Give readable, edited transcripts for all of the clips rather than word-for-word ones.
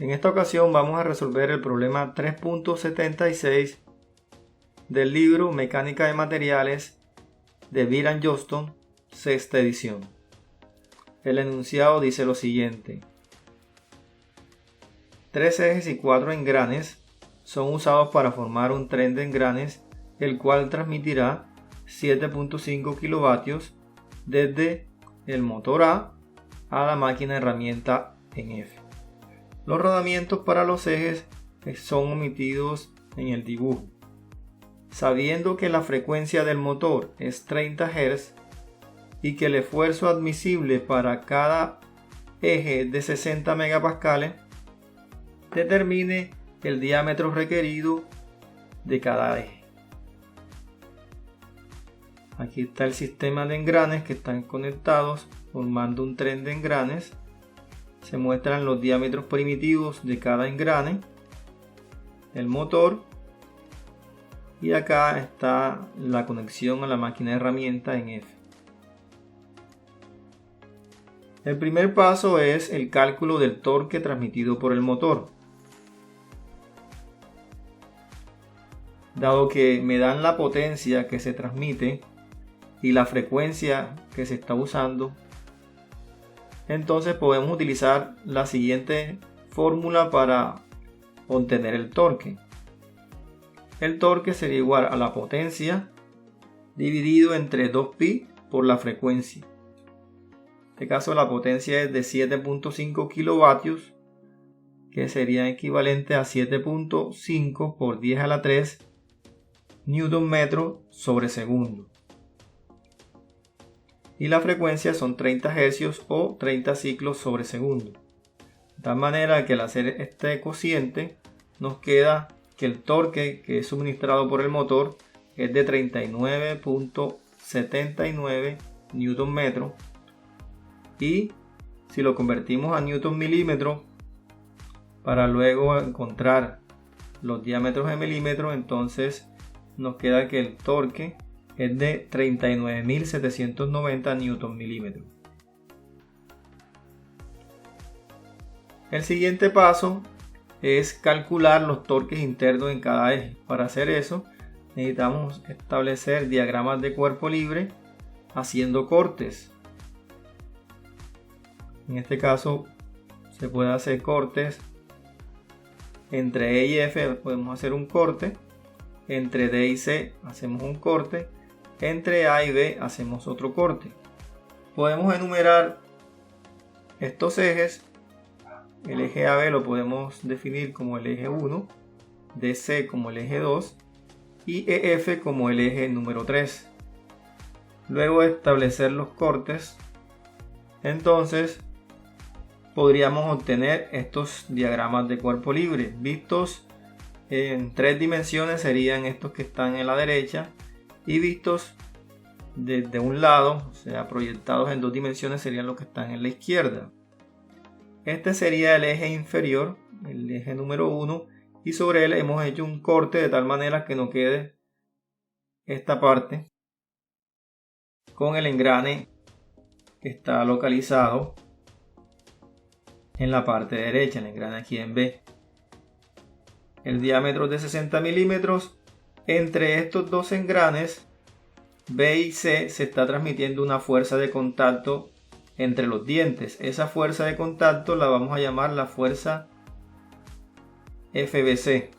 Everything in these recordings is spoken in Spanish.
En esta ocasión vamos a resolver el problema 3.76 del libro Mecánica de Materiales de Byron Johnston, sexta edición. El enunciado dice lo siguiente: 3 ejes y 4 engranes son usados para formar un tren de engranes, el cual transmitirá 7.5 kilovatios desde el motor A la máquina herramienta en F. Los rodamientos para los ejes son omitidos en el dibujo. Sabiendo que la frecuencia del motor es 30 Hz y que el esfuerzo admisible para cada eje es de 60 megapascales, determine el diámetro requerido de cada eje. Aquí está el sistema de engranes que están conectados formando un tren de engranes. Se muestran los diámetros primitivos de cada engrane, el motor, y acá está la conexión a la máquina de herramienta en F. El primer paso es el cálculo del torque transmitido por el motor. Dado que me dan la potencia que se transmite y la frecuencia que se está usando, entonces podemos utilizar la siguiente fórmula para obtener el torque. El torque sería igual a la potencia dividido entre 2pi por la frecuencia. En este caso la potencia es de 7.5 kilovatios, que sería equivalente a 7.5 por 10 a la 3 newton metro sobre segundo. Y la frecuencia son 30 Hz o 30 ciclos sobre segundo. De tal manera que al hacer este cociente nos queda que el torque que es suministrado por el motor es de 39.79 newton metro, y si lo convertimos a newton milímetro para luego encontrar los diámetros en milímetros, entonces nos queda que el torque es de 39.790 newton milímetros. El siguiente paso es calcular los torques internos en cada eje. Para hacer eso necesitamos establecer diagramas de cuerpo libre haciendo cortes. En este caso se puede hacer cortes entre E y F, podemos hacer un corte, entre D y C hacemos un corte, entre A y B hacemos otro corte. Podemos enumerar estos ejes. El eje AB lo podemos definir como el eje 1, DC como el eje 2 y EF como el eje número 3. Luego de establecer los cortes, entonces podríamos obtener estos diagramas de cuerpo libre. Vistos en 3 dimensiones serían estos que están en la derecha, y vistos desde un lado, o sea proyectados en 2 dimensiones, serían los que están en la izquierda. Este sería el eje inferior, el eje número 1, y sobre él hemos hecho un corte de tal manera que no quede esta parte con el engrane que está localizado en la parte derecha, el engrane aquí en B. El diámetro es de 60 milímetros. Entre estos dos engranes B y C se está transmitiendo una fuerza de contacto entre los dientes. Esa fuerza de contacto la vamos a llamar la fuerza FBC.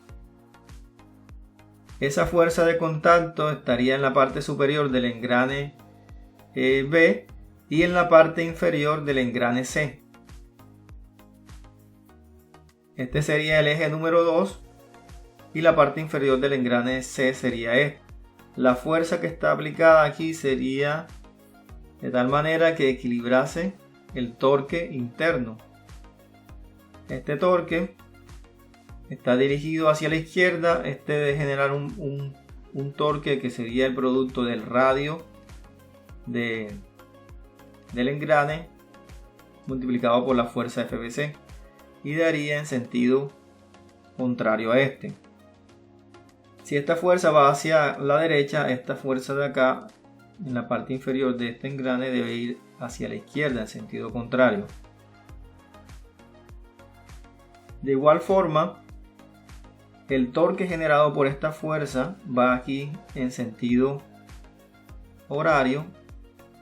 Esa fuerza de contacto estaría en la parte superior del engrane B y en la parte inferior del engrane C. Este sería el eje número 2 y la parte inferior del engrane C sería este. La fuerza que está aplicada aquí sería de tal manera que equilibrase el torque interno. Este torque está dirigido hacia la izquierda. Este debe generar un torque que sería el producto del radio del engrane multiplicado por la fuerza FBC, y daría en sentido contrario a este. Si esta fuerza va hacia la derecha, esta fuerza de acá en la parte inferior de este engrane debe ir hacia la izquierda en sentido contrario. De igual forma, el torque generado por esta fuerza va aquí en sentido horario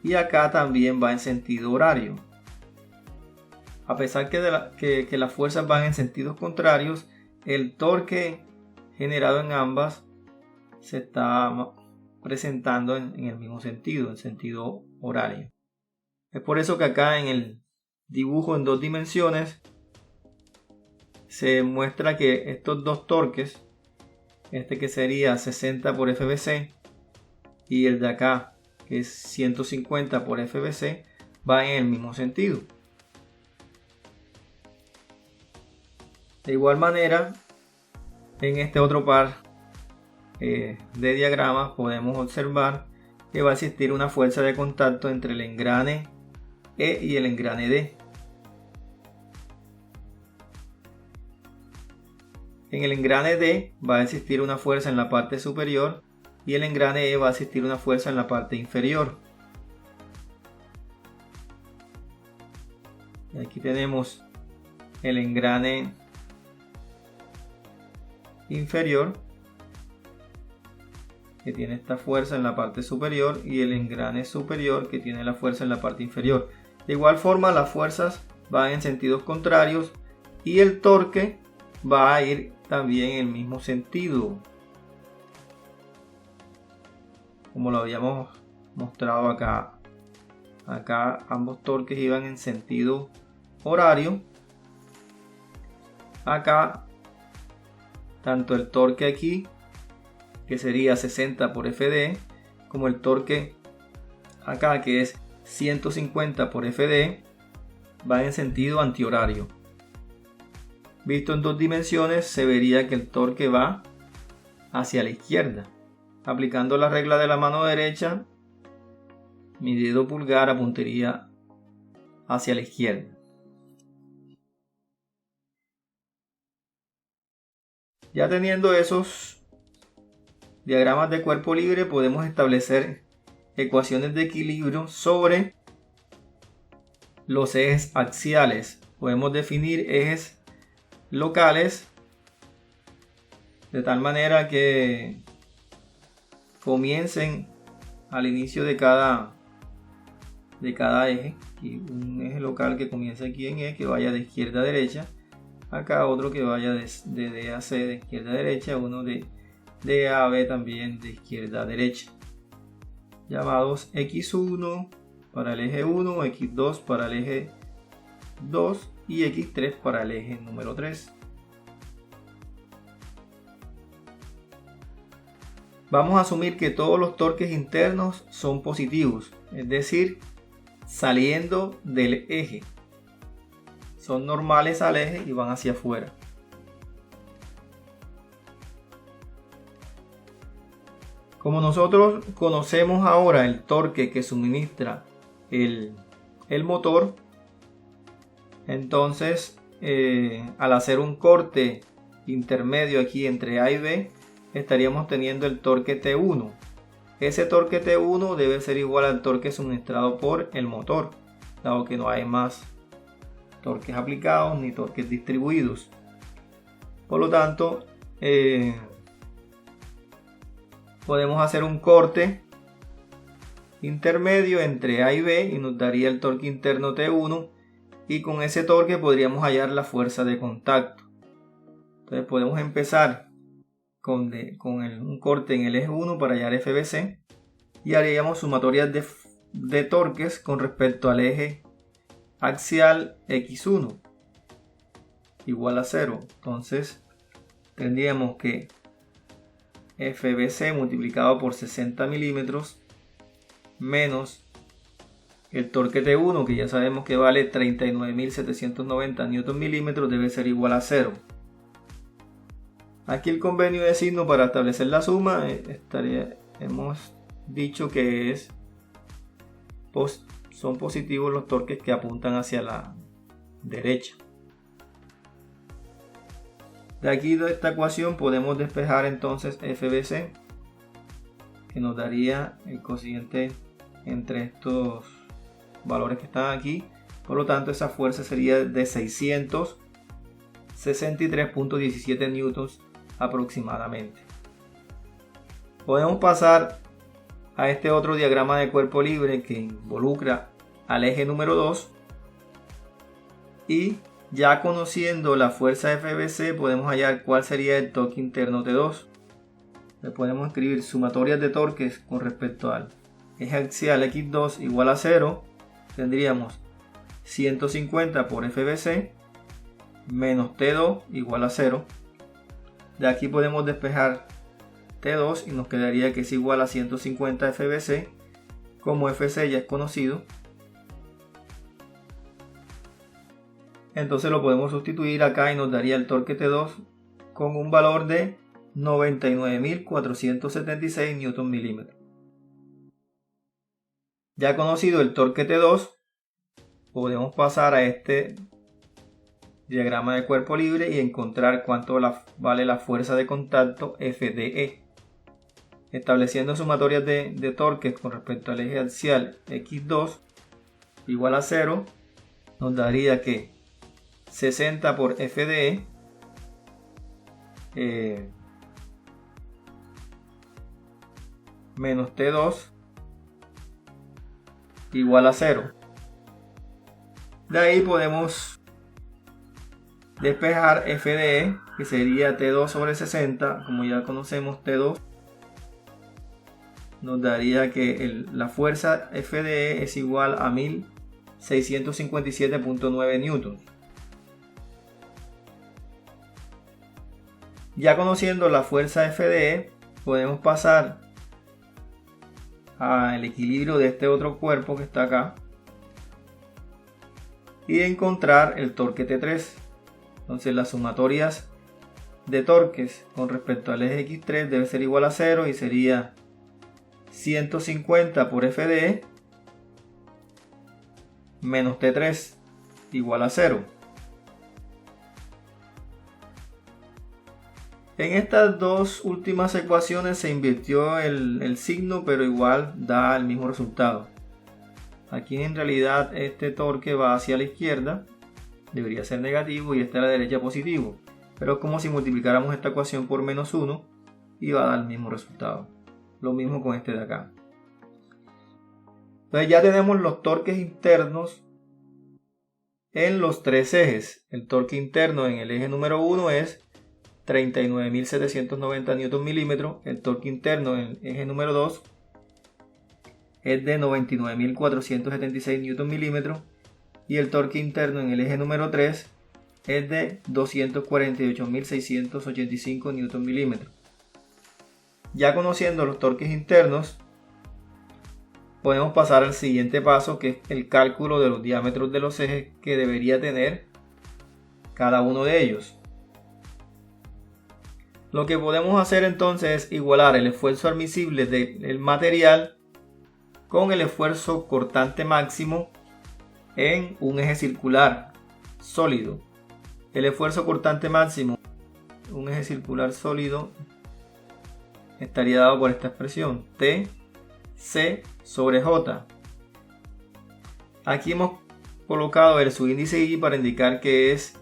y acá también va en sentido horario. A pesar que las fuerzas van en sentidos contrarios, el torque generado en ambas se está presentando en el mismo sentido, en sentido horario. Es por eso que acá en el dibujo en 2 dimensiones se muestra que estos dos torques, este que sería 60 por FBC y el de acá que es 150 por FBC, van en el mismo sentido. De igual manera, en este otro par de diagramas podemos observar que va a existir una fuerza de contacto entre el engrane E y el engrane D. En el engrane D va a existir una fuerza en la parte superior y el engrane E va a existir una fuerza en la parte inferior. Y aquí tenemos el engrane inferior que tiene esta fuerza en la parte superior y el engrane superior que tiene la fuerza en la parte inferior. De igual forma, las fuerzas van en sentidos contrarios y el torque va a ir también en el mismo sentido, como lo habíamos mostrado acá. Acá ambos torques iban en sentido horario. Acá tanto el torque aquí, que sería 60 por FD, como el torque acá, que es 150 por FD, va en sentido antihorario. Visto en 2 dimensiones, se vería que el torque va hacia la izquierda. Aplicando la regla de la mano derecha, mi dedo pulgar apuntaría hacia la izquierda. Ya teniendo esos diagramas de cuerpo libre, podemos establecer ecuaciones de equilibrio sobre los ejes axiales. Podemos definir ejes locales de tal manera que comiencen al inicio de cada eje. Aquí un eje local que comience aquí en E, que vaya de izquierda a derecha. Acá otro que vaya de D a C de izquierda a derecha, uno de D a B también de izquierda a derecha, llamados X1 para el eje 1, X2 para el eje 2 y X3 para el eje número 3. Vamos a asumir que todos los torques internos son positivos, es decir, saliendo del eje. Son normales al eje y van hacia afuera. Como nosotros conocemos ahora el torque que suministra el motor, entonces al hacer un corte intermedio aquí entre A y B, estaríamos teniendo el torque T1. Ese torque T1 debe ser igual al torque suministrado por el motor, dado que no hay más torques aplicados ni torques distribuidos. Por lo tanto, podemos hacer un corte intermedio entre A y B y nos daría el torque interno T1, y con ese torque podríamos hallar la fuerza de contacto. Entonces podemos empezar con un corte en el eje 1 para hallar FBC y haríamos sumatorias de torques con respecto al eje axial X1 igual a 0. Entonces tendríamos que FBC multiplicado por 60 milímetros menos el torque T1, que ya sabemos que vale 39.790 Nm, debe ser igual a 0. Aquí el convenio de signo para establecer la suma hemos dicho que son positivos los torques que apuntan hacia la derecha. De aquí de esta ecuación podemos despejar entonces FBC, que nos daría el cociente entre estos valores que están aquí. Por lo tanto, esa fuerza sería de 600 63.17 newtons aproximadamente. Podemos pasar a este otro diagrama de cuerpo libre que involucra al eje número 2 y ya conociendo la fuerza FBC podemos hallar cuál sería el torque interno T2. Le podemos escribir sumatorias de torques con respecto al eje axial X2 igual a 0. Tendríamos 150 por FBC menos T2 igual a 0. De aquí podemos despejar T2 y nos quedaría que es igual a 150 FBC. Como FC ya es conocido, entonces lo podemos sustituir acá y nos daría el torque T2 con un valor de 99.476 Nm. Ya conocido el torque T2, podemos pasar a este diagrama de cuerpo libre y encontrar cuánto vale la fuerza de contacto FDE. Estableciendo sumatorias de torques con respecto al eje axial X2 igual a 0, nos daría que 60 por FDE menos T2 igual a 0. De ahí podemos despejar FDE, que sería T2 sobre 60. Como ya conocemos, T2 nos daría que la fuerza FDE es igual a 1657.9 newtons. Ya conociendo la fuerza FDE, podemos pasar al equilibrio de este otro cuerpo que está acá y encontrar el torque T3. Entonces las sumatorias de torques con respecto al eje X3 debe ser igual a 0 y sería 150 por FDE menos T3 igual a 0. En estas dos últimas ecuaciones se invirtió el signo, pero igual da el mismo resultado. Aquí en realidad este torque va hacia la izquierda, debería ser negativo, y este a la derecha positivo. Pero es como si multiplicáramos esta ecuación por menos 1 y va a dar el mismo resultado. Lo mismo con este de acá. Entonces ya tenemos los torques internos en los tres ejes. El torque interno en el eje número 1 es 39.790 Nm. El torque interno en el eje número 2 es de 99.476 Nm. Y el torque interno en el eje número 3 es de 248.685 Nm. Ya conociendo los torques internos, podemos pasar al siguiente paso, que es el cálculo de los diámetros de los ejes que debería tener cada uno de ellos. Lo que podemos hacer entonces es igualar el esfuerzo admisible del material con el esfuerzo cortante máximo en un eje circular sólido. El esfuerzo cortante máximo en un eje circular sólido estaría dado por esta expresión, TC sobre J. Aquí hemos colocado el subíndice I para indicar que es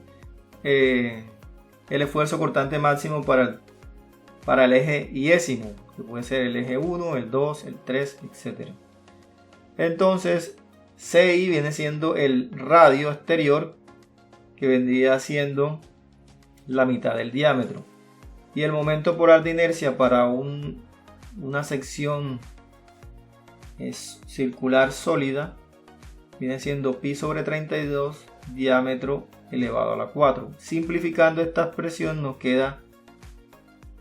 el esfuerzo cortante máximo para el eje iésimo, que puede ser el eje 1, el 2, el 3, etc. Entonces CI viene siendo el radio exterior, que vendría siendo la mitad del diámetro, y el momento polar de inercia para una sección circular sólida viene siendo pi sobre 32 diámetro elevado a la 4. Simplificando esta expresión nos queda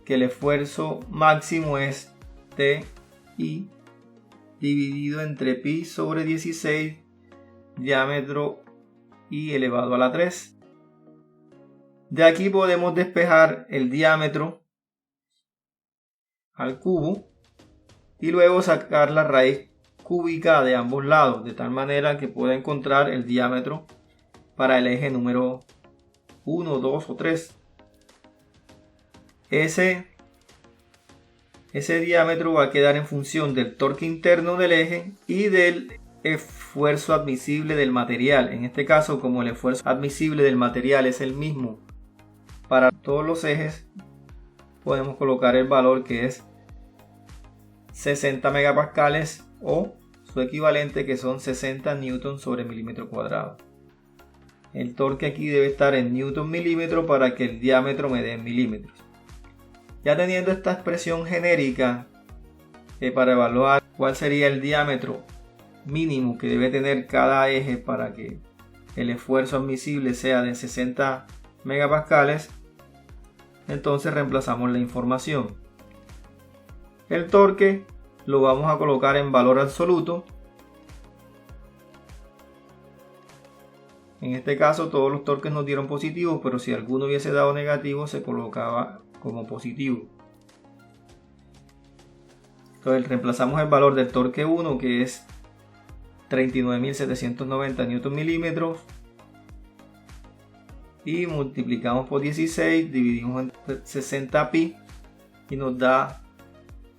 que el esfuerzo máximo es TI dividido entre pi sobre 16 diámetro y elevado a la 3. De aquí podemos despejar el diámetro al cubo y luego sacar la raíz cúbica de ambos lados, de tal manera que pueda encontrar el diámetro para el eje número 1, 2 o 3. Ese diámetro va a quedar en función del torque interno del eje y del esfuerzo admisible del material. En este caso, como el esfuerzo admisible del material es el mismo Para todos los ejes podemos colocar el valor que es 60 megapascales o su equivalente, que son 60 newton sobre milímetro cuadrado. El torque aquí debe estar en newton milímetro para que el diámetro me dé en milímetros. Ya teniendo esta expresión genérica para evaluar cuál sería el diámetro mínimo que debe tener cada eje para que el esfuerzo admisible sea de 60 megapascales, entonces reemplazamos la información. El torque lo vamos a colocar en valor absoluto. En este caso todos los torques nos dieron positivos, pero si alguno hubiese dado negativo se colocaba como positivo. Entonces reemplazamos el valor del torque 1, que es 39.790 Nm, y multiplicamos por 16, dividimos en 60 pi y nos da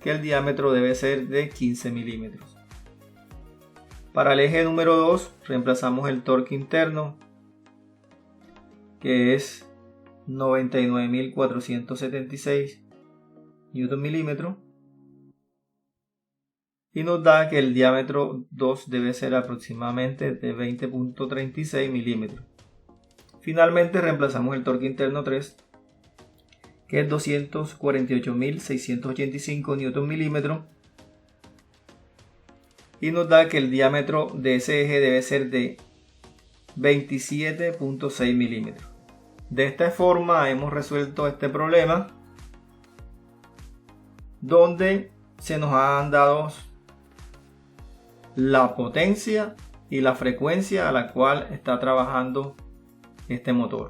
que el diámetro debe ser de 15 milímetros. Para el eje número 2 reemplazamos el torque interno, que es 99.476 Nm, y nos da que el diámetro 2 debe ser aproximadamente de 20.36 milímetros. Finalmente reemplazamos el torque interno 3, que es 248.685 Nm, y nos da que el diámetro de ese eje debe ser de 27.6 milímetros. De esta forma hemos resuelto este problema, donde se nos han dado la potencia y la frecuencia a la cual está trabajando este motor.